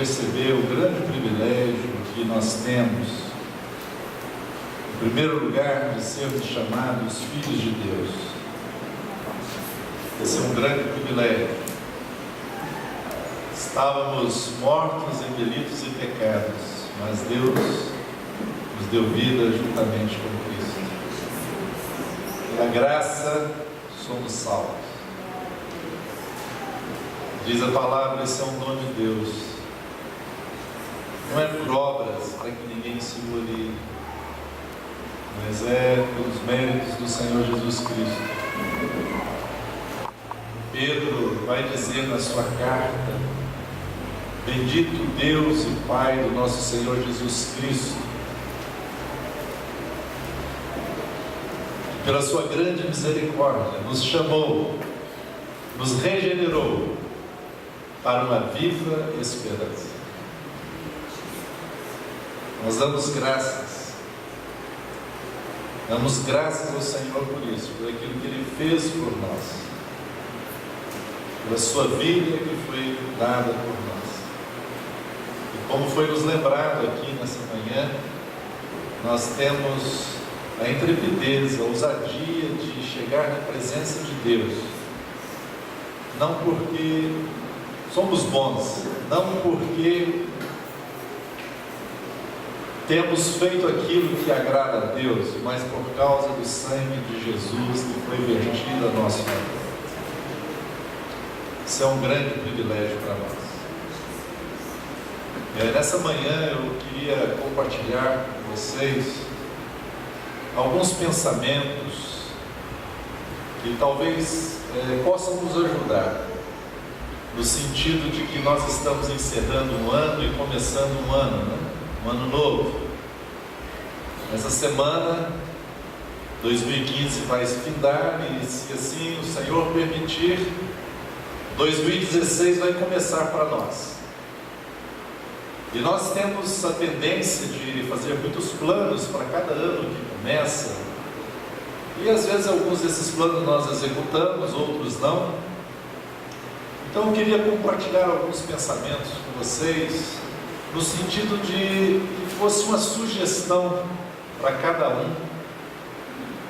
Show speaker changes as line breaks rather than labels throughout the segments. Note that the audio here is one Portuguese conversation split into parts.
Perceber o grande privilégio que nós temos, em primeiro lugar, de sermos chamados filhos de Deus. Esse é um grande privilégio. Estávamos mortos em delitos e pecados, mas Deus nos deu vida juntamente com Cristo. Pela graça somos salvos. Diz a palavra, esse é um dom de Deus. Não é por obras para que ninguém se glorie, mas é pelos méritos do Senhor Jesus Cristo. Pedro vai dizer na sua carta: bendito Deus e Pai do nosso Senhor Jesus Cristo, que pela sua grande misericórdia nos chamou, nos regenerou para uma viva esperança. Nós damos graças ao Senhor por isso, por aquilo que Ele fez por nós, pela sua vida que foi dada por nós. E como foi nos lembrado aqui nessa manhã, nós temos a intrepidez, a ousadia de chegar na presença de Deus, não porque somos bons, não porque temos feito aquilo que agrada a Deus, mas por causa do sangue de Jesus que foi vertido a nosso favor. Isso é um grande privilégio para nós. Nessa manhã eu queria compartilhar com vocês alguns pensamentos que talvez possam nos ajudar, no sentido de que nós estamos encerrando um ano e começando um ano, né? Um ano novo. Essa semana 2015 vai se findar e, se assim o Senhor permitir, 2016 vai começar para nós. E nós temos a tendência de fazer muitos planos para cada ano que começa, e às vezes alguns desses planos nós executamos, outros não. Então eu queria compartilhar alguns pensamentos com vocês, no sentido de que fosse uma sugestão para cada um,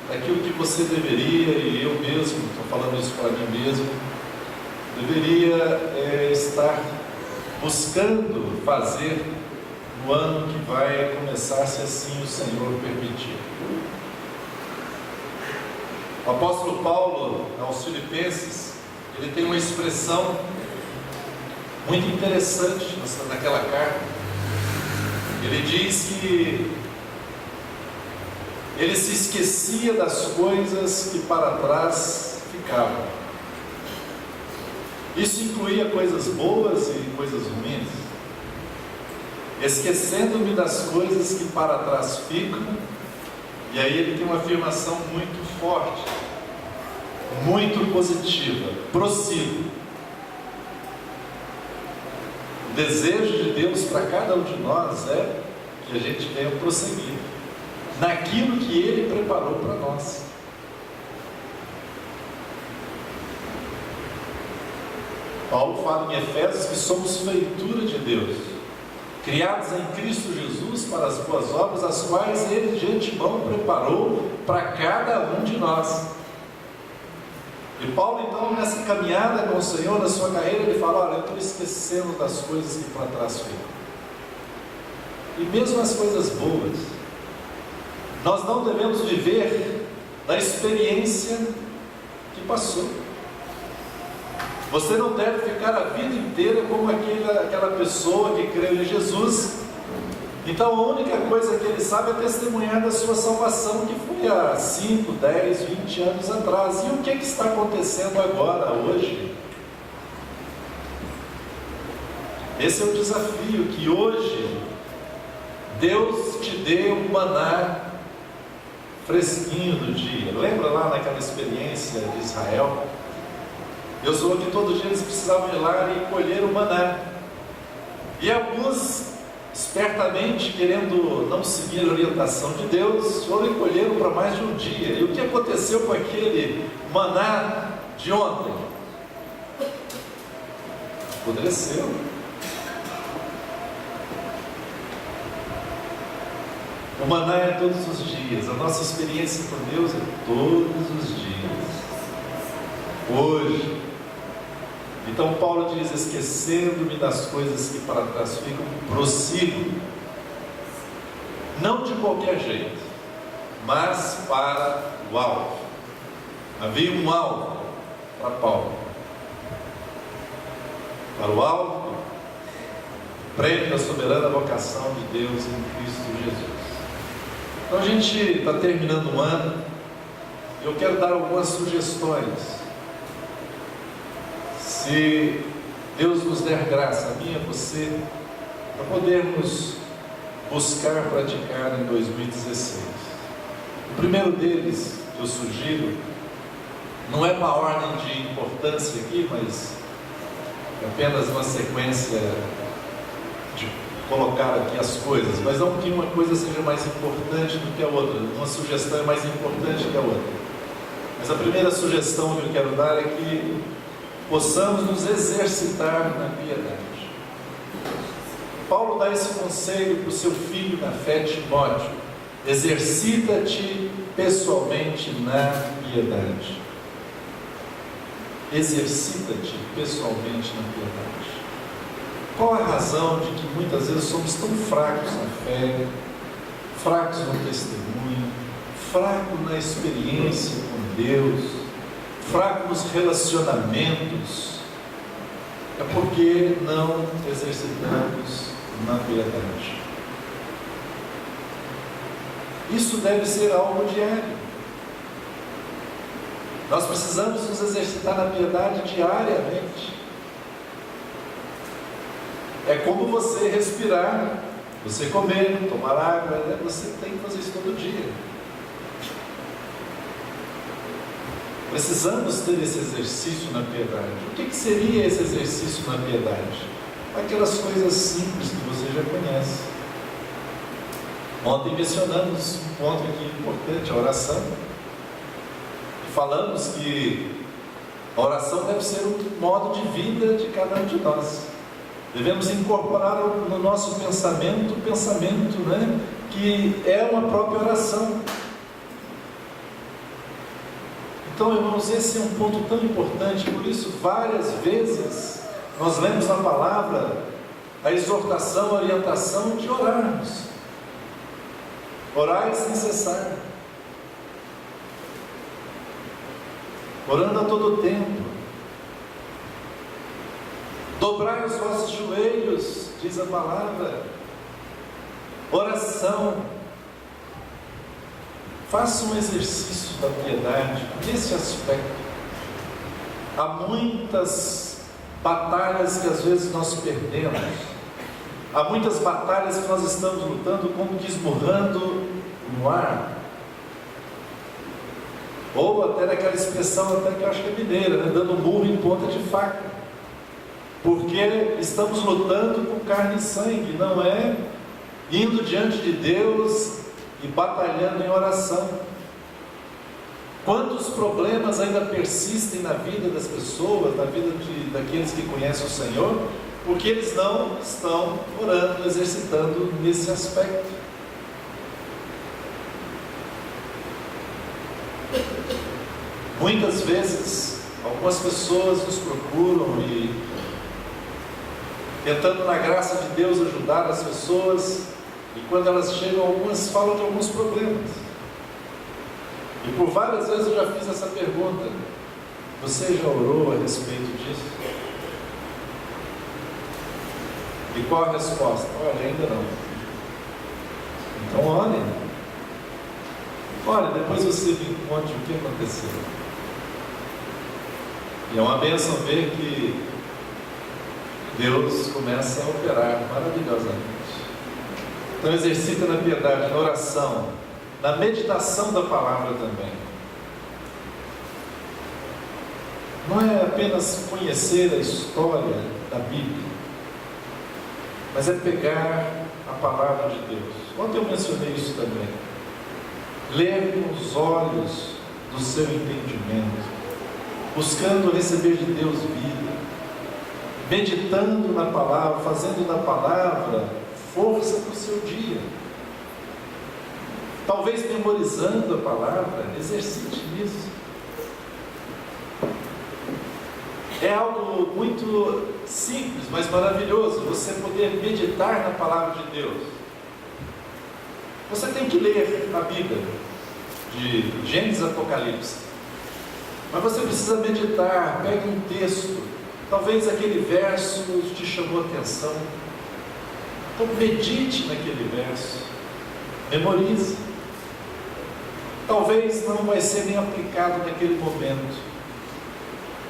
daquilo que você deveria, e eu mesmo, estou falando isso para mim mesmo, deveria estar buscando fazer no ano que vai começar, se assim o Senhor permitir. O apóstolo Paulo, aos Filipenses, ele tem uma expressão muito interessante naquela carta. Ele diz que ele se esquecia das coisas que para trás ficavam. Isso incluía coisas boas e coisas ruins. Esquecendo-me das coisas que para trás ficam. E aí ele tem uma afirmação muito forte, muito positiva: prossigo. O desejo de Deus para cada um de nós é que a gente venha prosseguir naquilo que Ele preparou para nós. Paulo fala em Efésios que somos feitura de Deus, criados em Cristo Jesus para as boas obras, as quais Ele de antemão preparou para cada um de nós. E Paulo, então, nessa caminhada com o Senhor, na sua carreira, ele fala: olha, eu estou esquecendo das coisas que para trás ficam. E mesmo as coisas boas, nós não devemos viver da experiência que passou. Você não deve ficar a vida inteira como aquela pessoa que creu em Jesus. Então a única coisa que ele sabe é testemunhar da sua salvação, que foi há 5, 10, 20 anos atrás. E o que está acontecendo agora, hoje? Esse é o desafio, que hoje Deus te dê um maná fresquinho do dia. Lembra lá naquela experiência de Israel? Deus falou que todo dia eles precisavam ir lá e colher o maná. E alguns, espertamente, querendo não seguir a orientação de Deus, foram e colheram para mais de um dia. E o que aconteceu com aquele maná de ontem? Apodreceu. O maná é todos os dias, a nossa experiência com Deus é todos os dias, hoje. Então Paulo diz: esquecendo-me das coisas que para trás ficam, prossigo, não de qualquer jeito, mas para o alvo. Havia um alvo para Paulo, para o alvo, prêmio da soberana vocação de Deus em Cristo Jesus. Então a gente está terminando um ano e eu quero dar algumas sugestões. Se Deus nos der graça, a mim e a você, para podermos buscar praticar em 2016. O primeiro deles que eu sugiro, não é uma ordem de importância aqui, mas é apenas uma sequência de colocar aqui as coisas, mas não que uma coisa seja mais importante do que a outra, uma sugestão é mais importante que a outra. Mas a primeira sugestão que eu quero dar é que possamos nos exercitar na piedade. Paulo dá esse conselho para o seu filho na fé, Timóteo: exercita-te pessoalmente na piedade. Exercita-te pessoalmente na piedade. Qual a razão de que muitas vezes somos tão fracos na fé, fracos no testemunho, fracos na experiência com Deus, fracos nos relacionamentos? É porque não exercitamos na piedade. Isso deve ser algo diário. Nós precisamos nos exercitar na piedade diariamente. É como você respirar, você comer, tomar água, você tem que fazer isso todo dia. Precisamos ter esse exercício na piedade. O que seria esse exercício na piedade? Aquelas coisas simples que você já conhece. Ontem mencionamos um ponto aqui importante, a oração. Falamos que a oração deve ser um modo de vida de cada um de nós. Devemos incorporar no nosso pensamento o pensamento, que é uma própria oração. Então, irmãos, esse é um ponto tão importante. Por isso, várias vezes nós lemos na palavra a exortação, a orientação de orarmos. Orai sem cessar, orando a todo tempo. Dobrai os vossos joelhos, diz a palavra. Oração. Faça um exercício da piedade nesse aspecto. Há muitas batalhas que às vezes nós perdemos. Há muitas batalhas que nós estamos lutando como que esmurrando no ar. Ou até naquela expressão até que eu acho que é mineira, dando murro em ponta de faca. Porque estamos lutando com carne e sangue, não é indo diante de Deus e batalhando em oração. Quantos problemas ainda persistem na vida das pessoas, na vida daqueles que conhecem o Senhor, porque eles não estão orando, exercitando nesse aspecto. Muitas vezes, algumas pessoas nos procuram e, tentando na graça de Deus ajudar as pessoas, e quando elas chegam, algumas falam de alguns problemas. E por várias vezes eu já fiz essa pergunta: você já orou a respeito disso? E qual a resposta? Olha, ainda não. Então olhem. Olha, depois você me conte o que aconteceu. E é uma bênção ver que Deus começa a operar maravilhosamente. Então exercita na piedade, na oração, na meditação da palavra também. Não é apenas conhecer a história da Bíblia, mas é pegar a palavra de Deus. Ontem eu mencionei isso também. Ler com os olhos do seu entendimento, buscando receber de Deus vida, meditando na palavra, fazendo da palavra força para o seu dia. talvez memorizando a palavra. Exercite nisso. É algo muito simples, mas maravilhoso, você poder meditar na palavra de Deus. Você tem que ler a Bíblia, de Gênesis a Apocalipse, mas você precisa meditar. Pegue um texto, talvez aquele verso te chamou a atenção, então medite naquele verso, memorize. Talvez não vai ser nem aplicado naquele momento,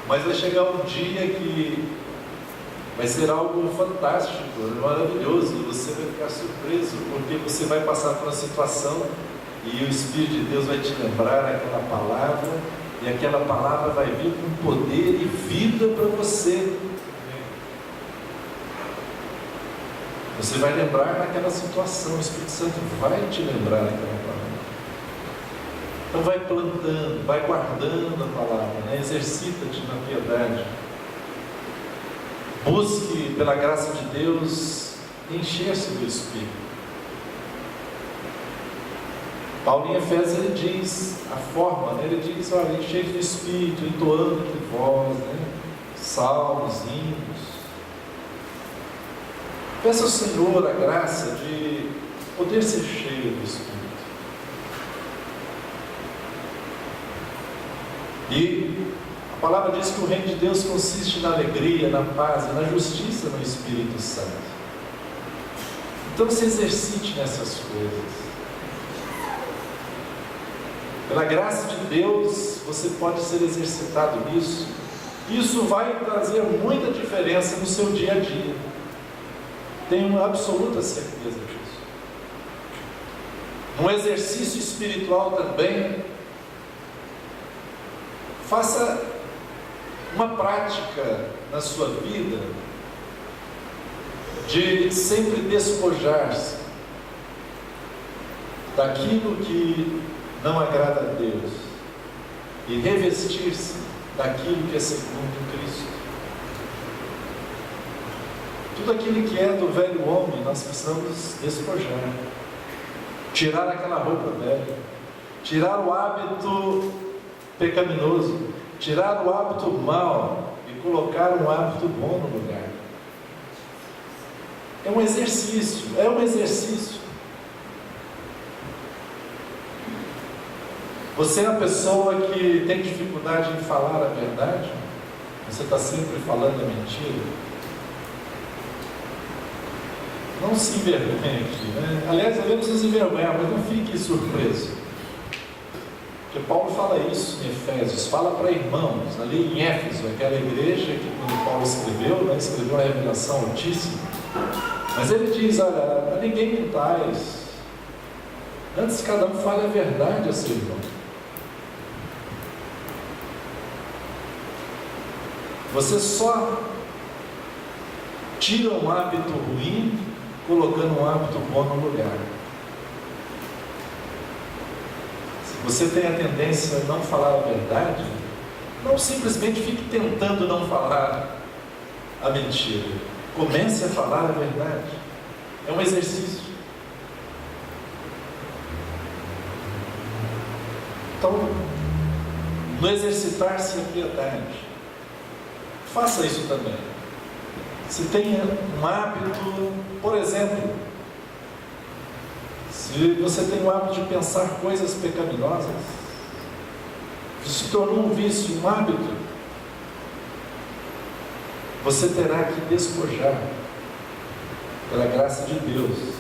mas vai chegar um dia que vai ser algo fantástico, maravilhoso, e você vai ficar surpreso, porque você vai passar por uma situação e o Espírito de Deus vai te lembrar aquela palavra, e aquela palavra vai vir com poder e vida para você. Você vai lembrar naquela situação, o Espírito Santo vai te lembrar naquela palavra. Então vai plantando, vai guardando a palavra, né? Exercita-te na piedade. Busque, pela graça de Deus, encher-se do Espírito. Paulo em Efésios, ele diz a forma, né? Ele diz, olha, encher do Espírito, entoando entre vós, né? Salmos, hinos. Peça ao Senhor a graça de poder ser cheio do Espírito. E a palavra diz que o reino de Deus consiste na alegria, na paz e na justiça no Espírito Santo. Então se exercite nessas coisas. Pela graça de Deus, você pode ser exercitado nisso. Isso vai trazer muita diferença no seu dia a dia. Tenho uma absoluta certeza disso. Um exercício espiritual também. Faça uma prática na sua vida de sempre despojar-se daquilo que não agrada a Deus e revestir-se daquilo que é segundo Cristo. Tudo aquilo que é do velho homem, nós precisamos despojar, tirar aquela roupa velha, tirar o hábito pecaminoso, tirar o hábito mau e colocar um hábito bom no lugar. É um exercício, Você é uma pessoa que tem dificuldade em falar a verdade? Você está sempre falando a mentira? Não se envergonhe aqui, né? Aliás, devemos nos envergonhar, mas não fique surpreso. Porque Paulo fala isso em Efésios, fala para irmãos, ali em Éfeso, aquela igreja que quando Paulo escreveu, né, escreveu uma revelação altíssima. Mas ele diz, olha, a ninguém mentais. Antes cada um fale a verdade a seu irmão. Você só tira um hábito ruim, colocando um hábito bom no lugar. Você tem a tendência a não falar a verdade, não simplesmente fique tentando não falar a mentira. Comece a falar a verdade. É um exercício. Então, no exercitar-se a piedade, faça isso também. Se tem um hábito, por exemplo, se você tem o hábito de pensar coisas pecaminosas, se tornou um vício, um hábito, você terá que despojar, pela graça de Deus.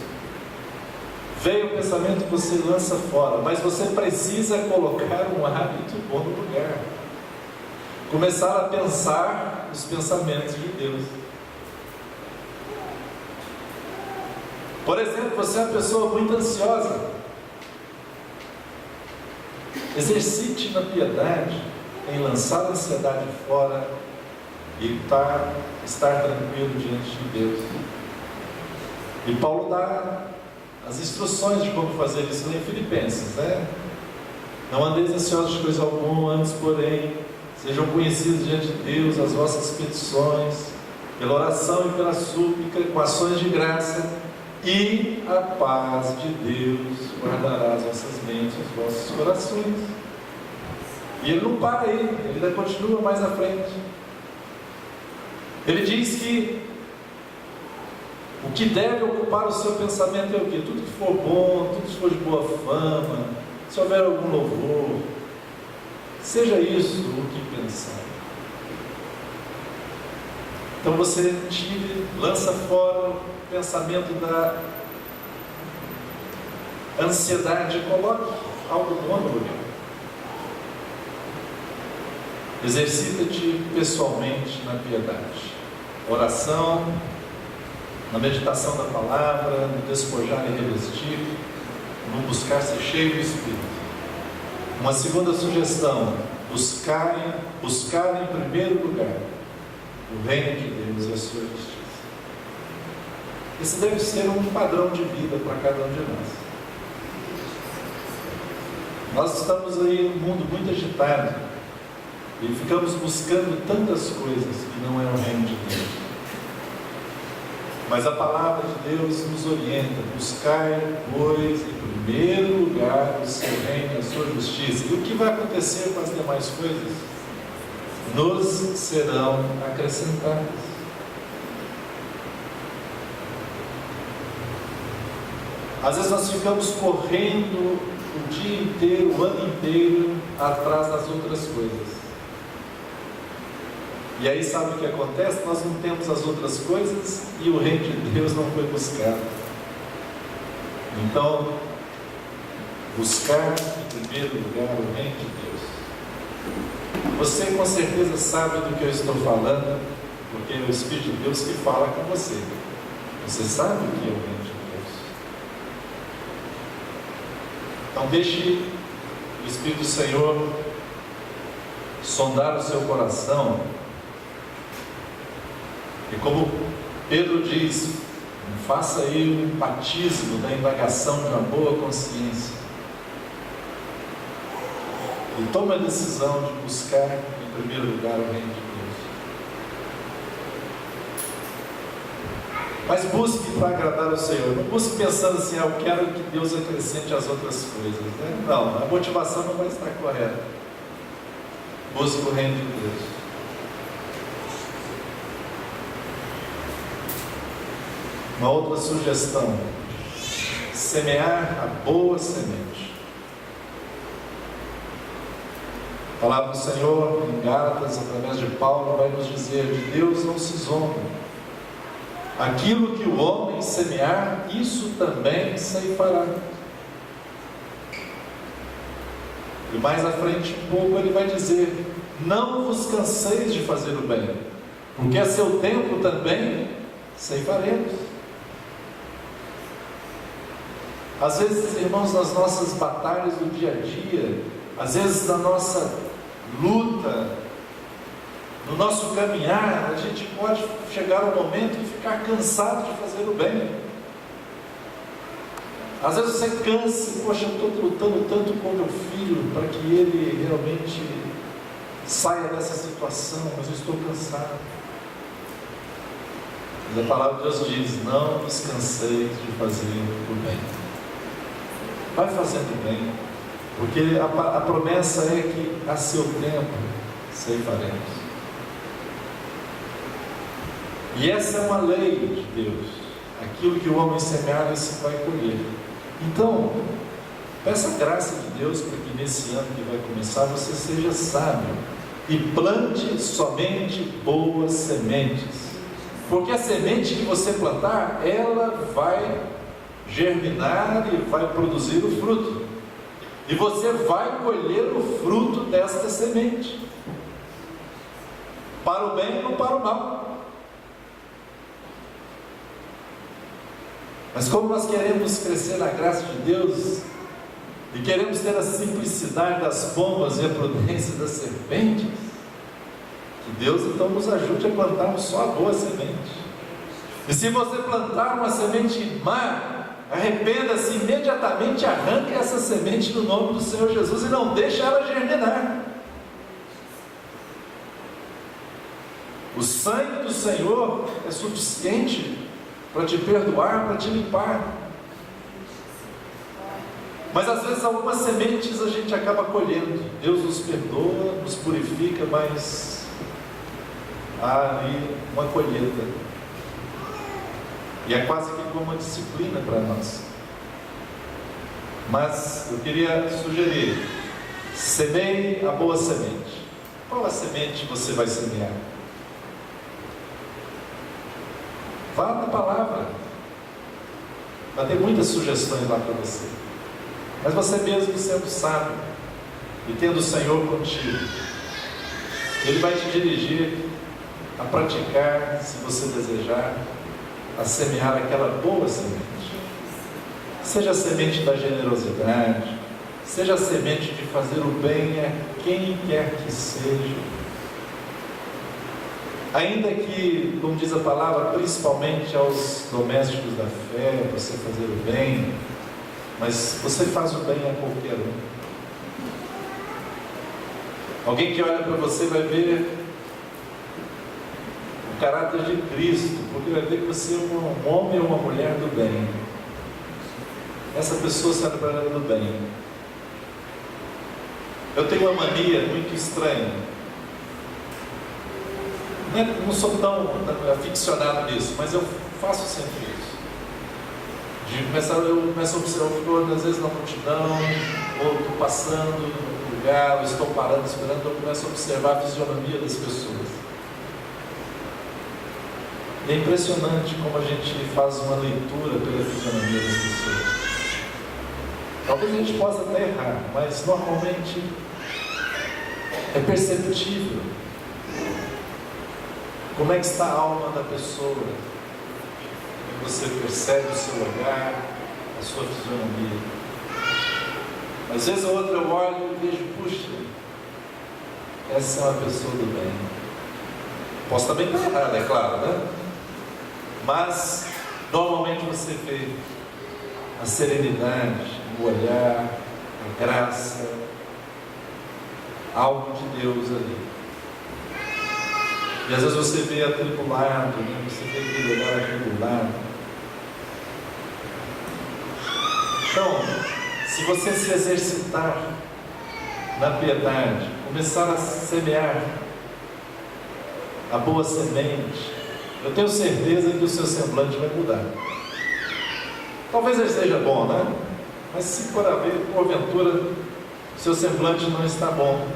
Veio o pensamento que você lança fora, mas você precisa colocar um hábito bom no lugar. Começar a pensar os pensamentos de Deus. Por exemplo, você é uma pessoa muito ansiosa. Exercite na piedade em lançar a ansiedade fora e estar tranquilo diante de Deus. E Paulo dá as instruções de como fazer isso lá em Filipenses, né? Não andeis ansiosos de coisa alguma, antes porém sejam conhecidos diante de Deus as vossas petições, pela oração e pela súplica, com ações de graça. e a paz de Deus guardará as vossas mentes, os vossos corações. E ele não para aí, ele ainda continua mais à frente. Ele diz que o que deve ocupar o seu pensamento é o quê? Tudo que for bom, tudo que for de boa fama, se houver algum louvor, seja isso o que pensar. Então você tire, lança fora o pensamento da ansiedade e coloque algo bom no lugar. Exercita-te pessoalmente na piedade, oração, na meditação da palavra, no despojar e revestir, no buscar ser cheio do Espírito. Uma segunda sugestão: buscar em primeiro lugar o reino de Deus e a sua justiça. Esse deve ser um padrão de vida para cada um de nós. Nós estamos aí num mundo muito agitado e ficamos buscando tantas coisas que não é o reino de Deus. Mas a palavra de Deus nos orienta: buscar, pois, em primeiro lugar o seu reino e a sua justiça. E o que vai acontecer com as demais coisas? Nos serão acrescentadas. Às vezes nós ficamos correndo o dia inteiro, o ano inteiro, atrás das outras coisas. E aí sabe o que acontece? Nós não temos as outras coisas e o reino de Deus não foi buscado. Então, buscar em primeiro lugar o reino de Deus. Você com certeza sabe do que eu estou falando, porque é o Espírito de Deus que fala com você. Você sabe o que é o reino de Deus. Então deixe o Espírito do Senhor sondar o seu coração. E como Pedro diz, faça aí um batismo da indagação de uma boa consciência. E tome a decisão de buscar em primeiro lugar o reino de Deus. Mas busque para agradar o Senhor. Não busque pensando assim: eu quero que Deus acrescente as outras coisas, né? Não, a motivação não vai estar correta. Busque o reino de Deus. Uma outra sugestão: semear a boa semente. A palavra do Senhor em Gálatas, através de Paulo, vai nos dizer: de Deus não se zomba. Aquilo que o homem semear, isso também ceifará. E mais à frente um pouco ele vai dizer: não vos canseis de fazer o bem, porque a seu tempo também ceifaremos. Às vezes, irmãos, nas nossas batalhas do dia a dia, às vezes na nossa luta, no nosso caminhar, a gente pode chegar ao momento e ficar cansado de fazer o bem. Às vezes você cansa: poxa, eu estou lutando tanto com meu filho para que ele realmente saia dessa situação, mas eu estou cansado. Mas a palavra de Deus diz: não vos canseis de fazer o bem. Vai fazendo bem, porque a promessa é que a seu tempo ceifaremos. E essa é uma lei de Deus: aquilo que o homem semear, isso vai colher. Então, peça a graça de Deus para que nesse ano que vai começar você seja sábio e plante somente boas sementes, porque a semente que você plantar, ela vai germinar e vai produzir o fruto, e você vai colher o fruto desta semente, para o bem ou para o mal. Mas como nós queremos crescer na graça de Deus e queremos ter a simplicidade das pombas e a prudência das serpentes, que Deus então nos ajude a plantarmos só a boa semente. E se você plantar uma semente má, arrependa-se imediatamente, arranque essa semente no nome do Senhor Jesus e não deixe ela germinar. O sangue do Senhor é suficiente para te perdoar, para te limpar. Mas às vezes algumas sementes a gente acaba colhendo. Deus nos perdoa, nos purifica, mas há ali uma colheita. E é quase que como uma disciplina para nós. Mas eu queria sugerir: semeie a boa semente. Qual a semente você vai semear? Vá na palavra. Vai ter muitas sugestões lá para você. Mas você mesmo sendo sábio e tendo o Senhor contigo, Ele vai te dirigir a praticar, se você desejar, a semear aquela boa semente. Seja a semente da generosidade, seja a semente de fazer o bem a quem quer que seja. Ainda que, como diz a palavra, principalmente aos domésticos da fé, você fazer o bem, mas você faz o bem a qualquer um. Alguém que olha para você vai ver o caráter de Cristo, porque vai ver que você é um homem ou uma mulher do bem. Essa pessoa se olha para ela do bem. Eu tenho uma mania muito estranha. Não sou tão aficionado nisso, mas eu faço sempre isso. Eu começo a observar, às vezes na multidão, ou estou passando no lugar, ou estou parando, esperando, eu começo a observar a fisionomia das pessoas. E é impressionante como a gente faz uma leitura pela fisionomia das pessoas. Talvez a gente possa até errar, mas normalmente é perceptível como é que está a alma da pessoa. Você percebe o seu olhar, a sua fisionomia. Às vezes a outra eu olho e vejo, puxa, essa é uma pessoa do bem. Posso também estar errado, é claro, né? Mas normalmente você vê a serenidade, o olhar, a graça, algo de Deus ali. E às vezes você vê atribulado, né? Você vê aquele olhar atribulado. Então, se você se exercitar na piedade, começar a semear a boa semente, eu tenho certeza que o seu semblante vai mudar. Talvez ele seja bom, né? Mas se porventura o seu semblante não está bom,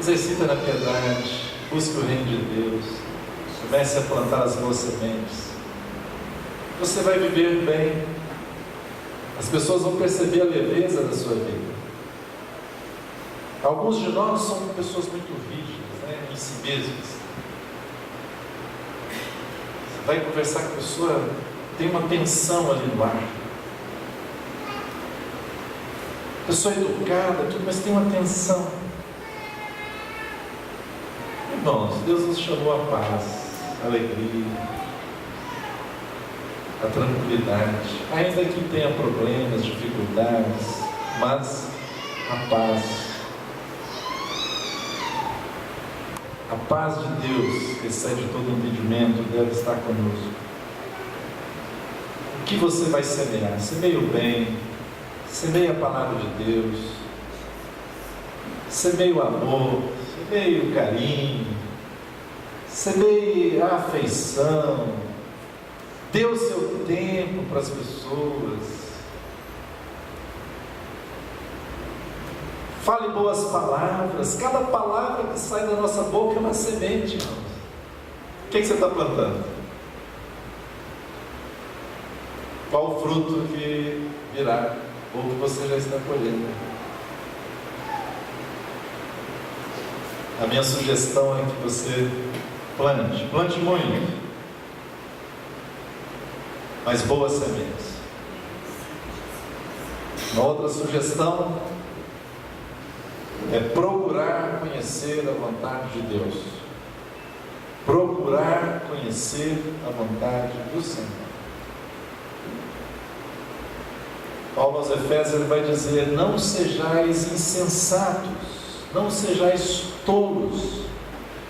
exercita na piedade, busque o reino de Deus, comece a plantar as boas sementes. Você vai viver bem. As pessoas vão perceber a leveza da sua vida. Alguns de nós somos pessoas muito rígidas, né, em si mesmas. Você vai conversar com a pessoa, tem uma tensão ali no ar. Pessoa educada, tudo, mas tem uma tensão. Irmãos, Deus nos chamou à paz, à alegria, a tranquilidade, ainda que tenha problemas, dificuldades, mas a paz. A paz de Deus, que excede todo entendimento, deve estar conosco. O que você vai semear? Semeie o bem, semeie a palavra de Deus, semeie o amor, semeie o carinho, semeie a afeição. Dê o seu tempo para as pessoas. Fale boas palavras. Cada palavra que sai da nossa boca é uma semente, irmãos. O que você está plantando? Qual o fruto que virá? Ou que você já está colhendo? A minha sugestão é que você plante muito, mas boas sementes. Uma outra sugestão é procurar conhecer a vontade de Deus. Procurar conhecer a vontade do Senhor. Paulo aos Efésios ele vai dizer: não sejais insensatos, não sejais tolos,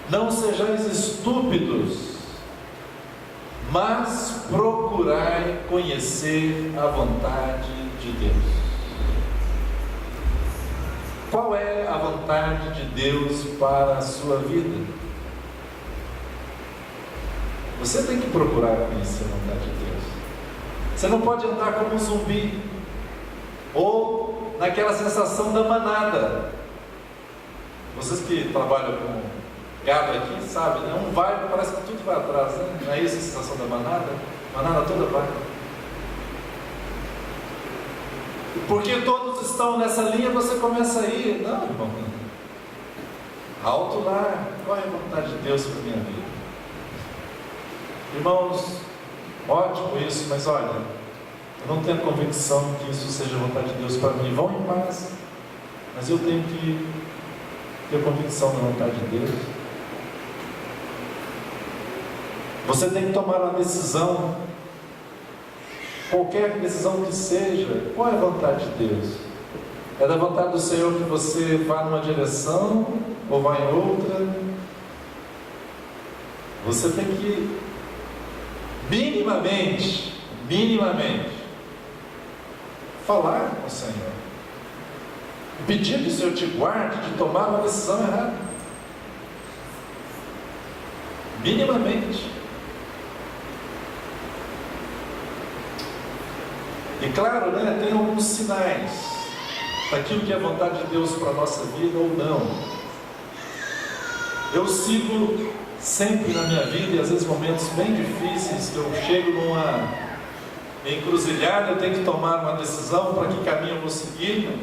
não sejais estúpidos, mas procurai conhecer a vontade de Deus. Qual é a vontade de Deus para a sua vida? Você tem que procurar conhecer a vontade de Deus. Você não pode andar como um zumbi, ou naquela sensação da manada. Vocês que trabalham com gado aqui sabem, né? Um vai, parece que tudo vai atrás, né? Não é isso a sensação da manada? A manada toda vai. Porque todos estão nessa linha, você começa a ir. Não, irmão. Alto lá. Qual é a vontade de Deus para a minha vida? Irmãos, ótimo isso, mas olha, eu não tenho convicção que isso seja a vontade de Deus para mim. Vão em paz, mas eu tenho que ter convicção da vontade de Deus. Você tem que tomar uma decisão, qualquer decisão que seja. Qual é a vontade de Deus? É da vontade do Senhor que você vá numa direção ou vá em outra? Você tem que minimamente falar com o Senhor, pedir que o Senhor te guarde de tomar uma decisão errada. Minimamente. E claro, né, tem alguns sinais daquilo que é a vontade de Deus para a nossa vida ou não. Eu sigo sempre na minha vida, e às vezes momentos bem difíceis, que eu chego numa encruzilhada, eu tenho que tomar uma decisão para que caminho eu vou seguir.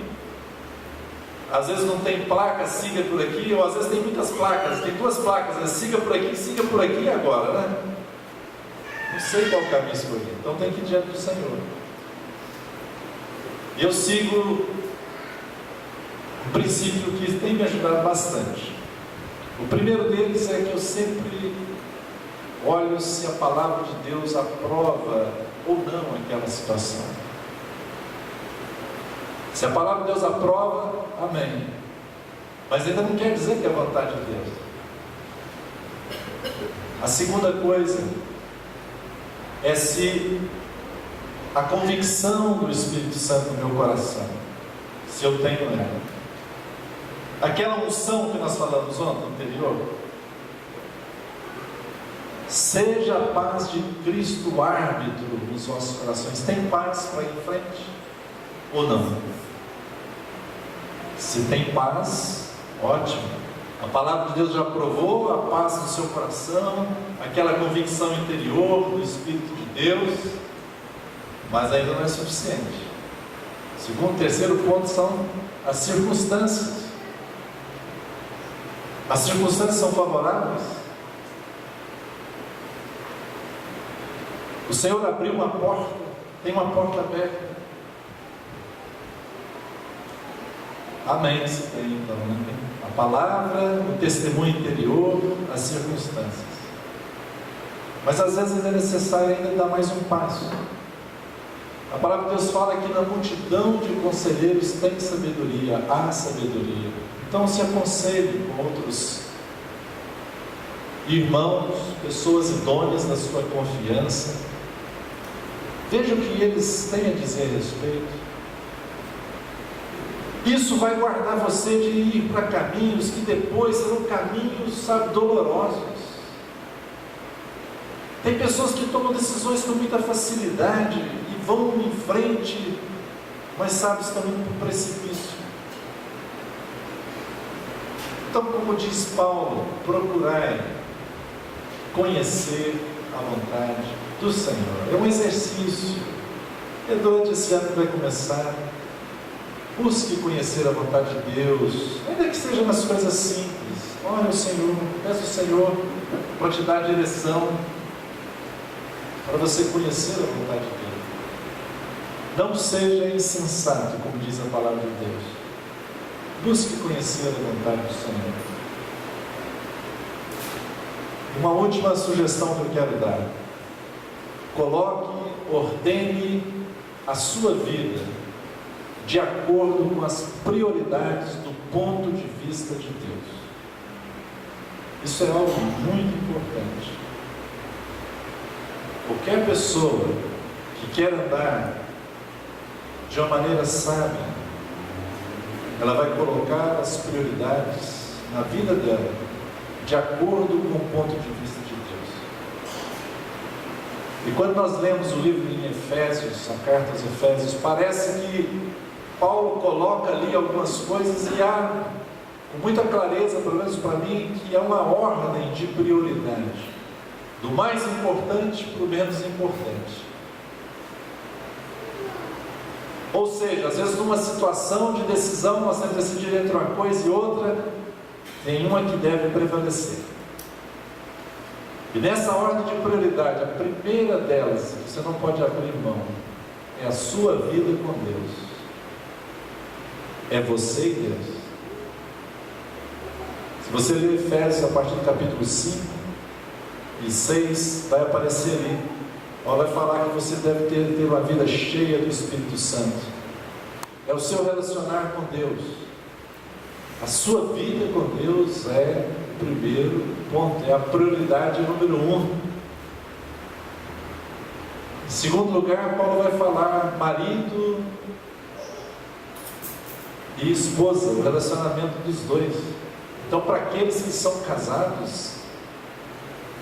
Às vezes não tem placa, siga por aqui, ou às vezes tem muitas placas, tem 2 placas, né? Siga por aqui agora, né? Não sei qual caminho escolher, então tem que ir diante do Senhor. E eu sigo um princípio que tem me ajudado bastante. O primeiro deles é que eu sempre olho se a palavra de Deus aprova ou não aquela situação. Se a palavra de Deus aprova, amém. Mas ainda não quer dizer que é a vontade de Deus. A segunda coisa é se a convicção do Espírito Santo no meu coração, se eu tenho ela. Aquela unção que nós falamos ontem, anterior. Seja a paz de Cristo árbitro nos vossos corações. Tem paz para ir em frente? Ou não? Se tem paz, ótimo. A palavra de Deus já aprovou a paz no seu coração, aquela convicção interior do Espírito de Deus, mas ainda não é suficiente. Segundo, terceiro ponto são as circunstâncias. As circunstâncias são favoráveis. O Senhor abriu uma porta, tem uma porta aberta. Amém, se tem então, né? A palavra, o testemunho interior, as circunstâncias. Mas às vezes é necessário ainda dar mais um passo. A palavra de Deus fala que na multidão de conselheiros tem sabedoria, há sabedoria. Então se aconselhe com outros irmãos, pessoas idôneas da sua confiança. Veja o que eles têm a dizer a respeito. Isso vai guardar você de ir para caminhos que depois serão caminhos, sabe, dolorosos. Tem pessoas que tomam decisões com muita facilidade e vão em frente, mas sabe, estão indo para o precipício. Então, como diz Paulo, procurai conhecer a vontade do Senhor. É um exercício. E durante esse ano que vai começar, busque conhecer a vontade de Deus, ainda que seja nas coisas simples. Olha o Senhor, peça ao Senhor para te dar direção, para você conhecer a vontade de Deus. Não seja insensato, como diz a palavra de Deus. Busque conhecer a vontade do Senhor. Uma última sugestão que eu quero dar: coloque, ordene a sua vida de acordo com as prioridades do ponto de vista de Deus. Isso é algo muito importante. Qualquer pessoa que quer andar de uma maneira sábia, ela vai colocar as prioridades na vida dela de acordo com o ponto de vista de Deus. E quando nós lemos o livro em Efésios, a carta aos Efésios, parece que Paulo coloca ali algumas coisas e há, com muita clareza, pelo menos para mim, que é uma ordem de prioridade, do mais importante para o menos importante. Ou seja, às vezes numa situação de decisão, nós temos que decidir entre uma coisa e outra, tem uma que deve prevalecer. E nessa ordem de prioridade, a primeira delas, que você não pode abrir mão, é a sua vida com Deus. É você e Deus. Se você ler Efésios a partir do capítulo 5 e 6, vai aparecer ali. Ela vai falar que você deve ter uma vida cheia do Espírito Santo. É o seu relacionar com Deus. A sua vida com Deus é o primeiro ponto, é a prioridade número 1. Em segundo lugar, Paulo vai falar marido e esposa, o relacionamento dos dois. Então, para aqueles que são casados,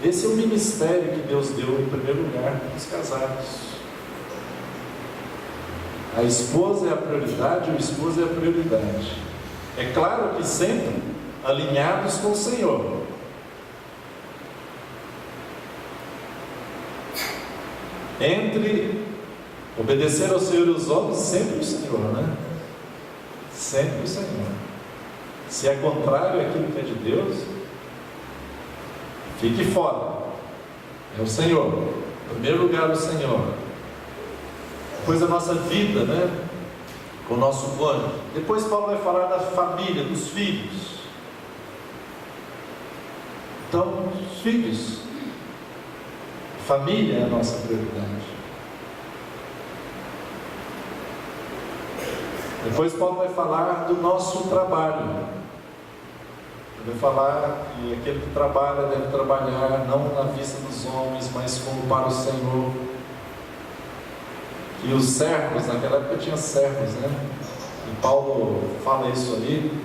esse é o ministério que Deus deu em primeiro lugar para os casados. A esposa é a prioridade, o esposo é a prioridade. É claro que sempre alinhados com o Senhor. Entre obedecer ao Senhor e os homens, sempre o Senhor, né? Sempre o Senhor. Se é contrário àquilo que é de Deus, fique fora. É o Senhor. Em primeiro lugar, o Senhor. Depois a nossa vida, né? Com o nosso cônjuge. Depois Paulo vai falar da família, dos filhos. Então, os filhos, família é a nossa prioridade. Depois Paulo vai falar do nosso trabalho. Ele vai falar que aquele que trabalha deve trabalhar não na vista dos homens, mas como para o Senhor. E os servos, naquela época tinha servos, né? E Paulo fala isso ali.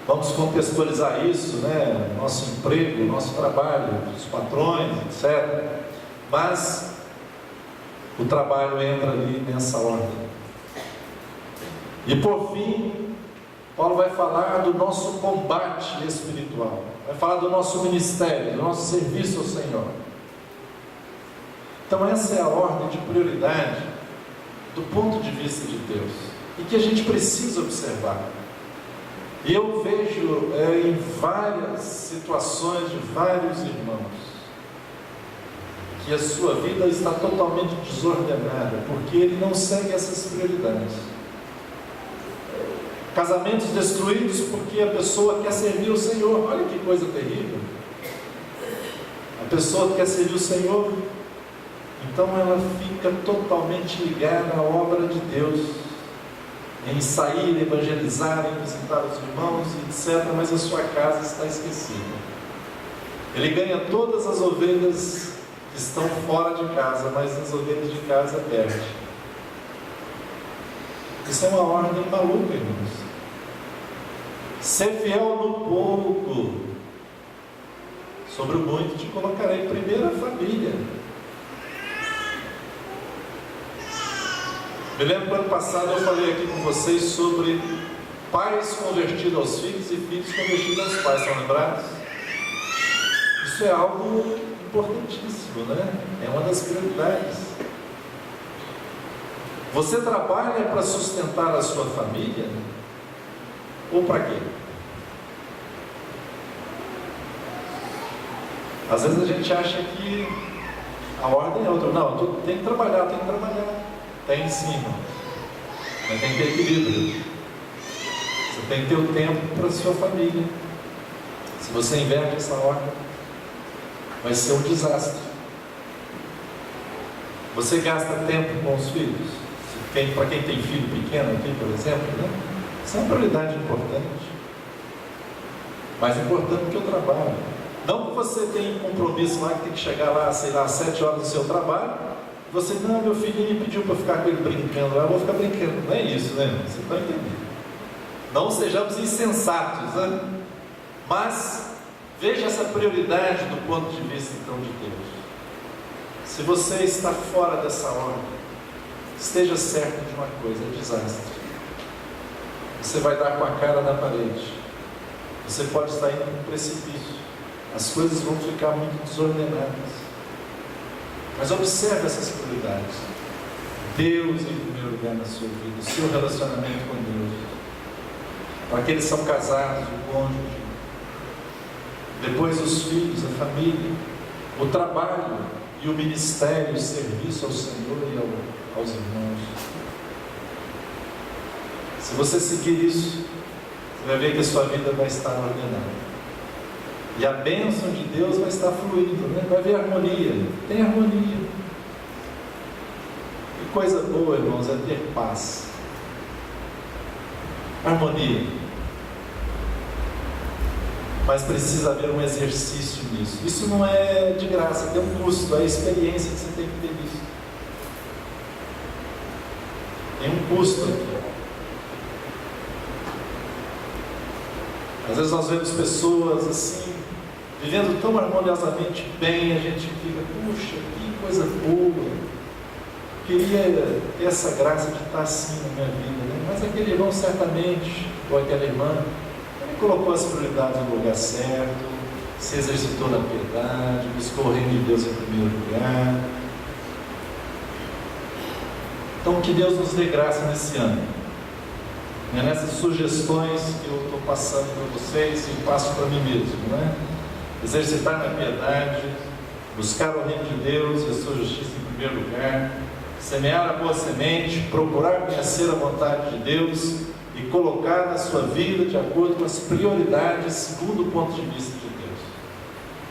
Vamos contextualizar isso, né? Nosso emprego, nosso trabalho, os patrões, etc. Mas o trabalho entra ali nessa ordem. E por fim, Paulo vai falar do nosso combate espiritual. Vai falar do nosso ministério, do nosso serviço ao Senhor. Então essa é a ordem de prioridade do ponto de vista de Deus, e que a gente precisa observar. E eu vejo em várias situações de vários irmãos que a sua vida está totalmente desordenada, porque ele não segue essas prioridades. Casamentos destruídos porque a pessoa quer servir o Senhor. Olha que coisa terrível. A pessoa quer servir o Senhor, então ela fica totalmente ligada à obra de Deus, em sair, evangelizar, em visitar os irmãos, etc., mas a sua casa está esquecida. Ele ganha todas as ovelhas que estão fora de casa, mas as ovelhas de casa perde. Isso é uma ordem maluca, irmãos. Ser fiel no pouco, sobre o muito te colocarei. Primeiro a família. Me lembro que ano passado eu falei aqui com vocês sobre pais convertidos aos filhos e filhos convertidos aos pais, estão lembrados? Isso é algo importantíssimo, né? É uma das prioridades. Você trabalha para sustentar a sua família? Ou para quê? Às vezes a gente acha que a ordem é outra. Não, tem que trabalhar, Tem sim, mas tem que ter equilíbrio. Você tem que ter o tempo para a sua família. Se você inverte essa ordem, vai ser um desastre. Você gasta tempo com os filhos? Para quem tem filho pequeno aqui, por exemplo, né? Isso é uma prioridade importante. Mais importante do que o trabalho. Não que você tenha um compromisso lá que tem que chegar lá, sei lá, às 7 horas do seu trabalho, Você, não, meu filho me pediu para ficar com ele brincando, eu vou ficar brincando. Não é isso, né? Você está entendendo? Não sejamos insensatos, né? Mas veja essa prioridade do ponto de vista então de Deus. Se você está fora dessa ordem, esteja certo de uma coisa: é desastre. Você vai dar com a cara na parede. Você pode estar indo para um precipício. As coisas vão ficar muito desordenadas. Mas observe essas prioridades. Deus em primeiro lugar na sua vida, o seu relacionamento com Deus. Para aqueles que são casados, o cônjuge. Depois os filhos, a família, o trabalho e o ministério, o serviço ao Senhor e aos irmãos. Se você seguir isso, você vai ver que a sua vida vai estar ordenada. E a bênção de Deus vai estar fluindo, né? Vai haver harmonia. Tem harmonia. Que coisa boa, irmãos, é ter paz. Harmonia. Mas precisa haver um exercício nisso. Isso não é de graça, tem um custo, é a experiência que você tem que ter nisso. Tem um custo aqui. Às vezes nós vemos pessoas assim, vivendo tão harmoniosamente bem, a gente fica, puxa, que coisa boa, queria ter essa graça de estar assim na minha vida, né? Mas aquele irmão certamente, ou aquela irmã, ele colocou as prioridades no lugar certo, se exercitou na piedade, buscou o reino de Deus em primeiro lugar. Então que Deus nos dê graça nesse ano. Nessas sugestões que eu estou passando para vocês e passo para mim mesmo, né? Exercitar na piedade, buscar o reino de Deus e a sua justiça em primeiro lugar, semear a boa semente, procurar conhecer a vontade de Deus e colocar na sua vida de acordo com as prioridades segundo o ponto de vista de Deus.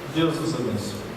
Que Deus nos abençoe.